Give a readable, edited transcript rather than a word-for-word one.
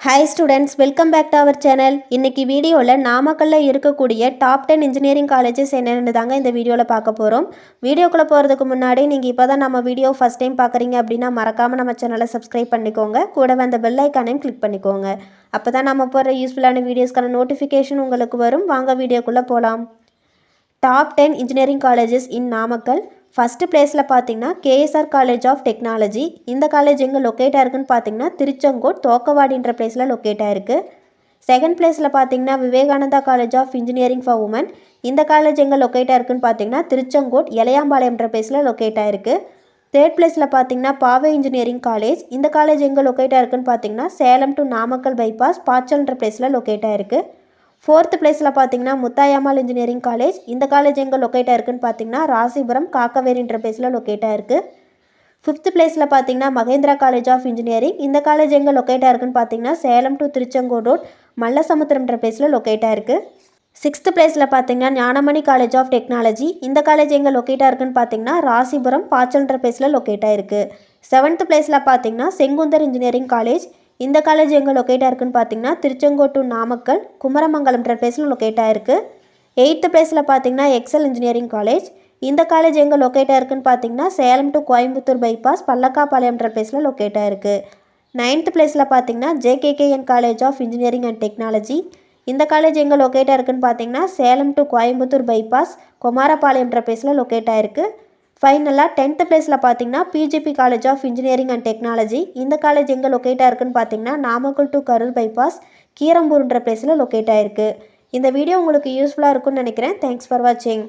Hi students, welcome back to our channel. இன்னைக்கு வீடியோல நாமக்கல்ல இருக்கக்கூடிய டாப் 10 இன்ஜினியரிங் காலேजेस என்னன்னு தாங்க இந்த வீடியோல பார்க்க போறோம். வீடியோக்குள்ள போறதுக்கு முன்னாடி நீங்க இப்போதான் நம்ம வீடியோ ஃபர்ஸ்ட் டைம் பார்க்கறீங்க அப்படினா மறக்காம நம்ம சேனலை சப்ஸ்கிரைப் பண்ணிக்கோங்க. கூடவே அந்த பெல் ஐகானையும் கிளிக் பண்ணிக்கோங்க. அப்பதான் நம்ம போற யூஸ்ஃபுல்லான வீடியோஸ்க்கான நோட்டிஃபிகேஷன் உங்களுக்கு வரும். வாங்க வீடியோக்குள்ள போலாம். டாப் 10 இன்ஜினியரிங் காலேजेस இன் நாமக்கல். ஃபர்ஸ்ட் பிளேஸில் பார்த்தீங்கன்னா கேஎஸ்ஆர் காலேஜ் ஆஃப் டெக்னாலஜி. இந்த காலேஜ் எங்கே லொக்கேட் ஆயிருக்குன்னு பார்த்தீங்கன்னா திருச்செங்கோட் தோக்கவாடின்ற பிளேஸில் லொக்கேட் ஆயிருக்கு. செகண்ட் பிளேஸில் பார்த்தீங்கன்னா Vivekananda college of engineering for women. இந்த காலேஜ் எங்கே லொக்கேட் ஆயிருக்குன்னு பார்த்தீங்கன்னா திருச்செங்கோட் இளையாம்பாளையம்ன்ற பிளேஸில் லொக்கேட் ஆயிருக்கு. தேர்ட் பிளேஸில் பார்த்தீங்கன்னா பாவை இன்ஜினியரிங் காலேஜ். இந்த காலேஜ் எங்கே லொக்கேட் ஆயிருக்குன்னு பார்த்தீங்கன்னா சேலம் டு நாமக்கல் பைபாஸ் பாச்சல்ன்ற பிளேஸில் லொக்கேட் ஆயிருக்கு. ஃபோர்த்து பிளேஸில் பார்த்தீங்கன்னா முத்தாயம்மாள் இன்ஜினியரிங் காலேஜ். இந்த காலேஜ் எங்கே லொக்கேட் ஆயிருக்குன்னு பார்த்தீங்கன்னா ராசிபுரம் காக்கவேரின்ற பிளேஸில் லொக்கேட் ஆயிருக்கு. ஃபிஃப்த் பிளேஸில் பார்த்தீங்கன்னா மகேந்திரா காலேஜ் ஆஃப் இன்ஜினியரிங். இந்த காலேஜ் எங்கே லொக்கேட் ஆயிருக்குன்னு பார்த்தீங்கன்னா சேலம் டு திருச்செங்கோடு ரோட் மல்லசமுத்திரம்ன்ற பிளேஸில் லொக்கேட் ஆயிருக்கு. சிக்ஸ்த் பிளேஸில் பார்த்தீங்கன்னா ஞானமணி காலேஜ் ஆஃப் டெக்னாலஜி. இந்த காலேஜ் எங்கே லொக்கேட் ஆயிருக்குன்னு பார்த்தீங்கன்னா ராசிபுரம் பாச்சல்ன்ற பிளேஸில் லொக்கேட் ஆயிருக்கு. செவன்த் பிளேஸில் பார்த்தீங்கன்னா செங்குந்தர் இன்ஜினியரிங் காலேஜ். இந்த காலேஜ் எங்கே லொக்கேட் ஆயிருக்குன்னு பார்த்தீங்கன்னா திருச்செங்கோடு டு நாமக்கல் குமரமங்கலம்ன்ற பிளேஸில் லொக்கேட் ஆயிருக்கு. எயித்து பிளேஸில் பார்த்தீங்கன்னா எக்ஸல் இன்ஜினியரிங் காலேஜ். இந்த காலேஜ் எங்கே லொக்கேட் ஆயிருக்குன்னு பார்த்தீங்கன்னா சேலம் டு கோயம்புத்தூர் பைபாஸ் பல்லக்காபாளையம்ன்ற பிளேஸில் லொக்கேட் ஆயிருக்கு. நைன்த் பிளேஸில் பார்த்தீங்கன்னா JKKN college of engineering and technology. இந்த காலேஜ் எங்கே லொக்கேட் ஆயிருக்குன்னு பார்த்தீங்கன்னா சேலம் டு கோயம்புத்தூர் பைபாஸ் குமாரபாளையம்ன்ற பிளேஸில் லொக்கேட் ஆயிருக்கு. ஃபைனலாக 10th பிளேஸில் பார்த்தீங்கன்னா PGP college of engineering and technology. இந்த காலேஜ் எங்கே லொக்கேட் ஆயிருக்குன்னு பார்த்தீங்கன்னா நாமக்கல் டு கரூர் பைபாஸ் கீரம்பூர்ன்ற பிளேஸில் லொக்கேட் ஆயிருக்கு. இந்த வீடியோ உங்களுக்கு யூஸ்ஃபுல்லாக இருக்கும்னு நினைக்கிறேன். தேங்க்ஸ் ஃபார் வாட்சிங்.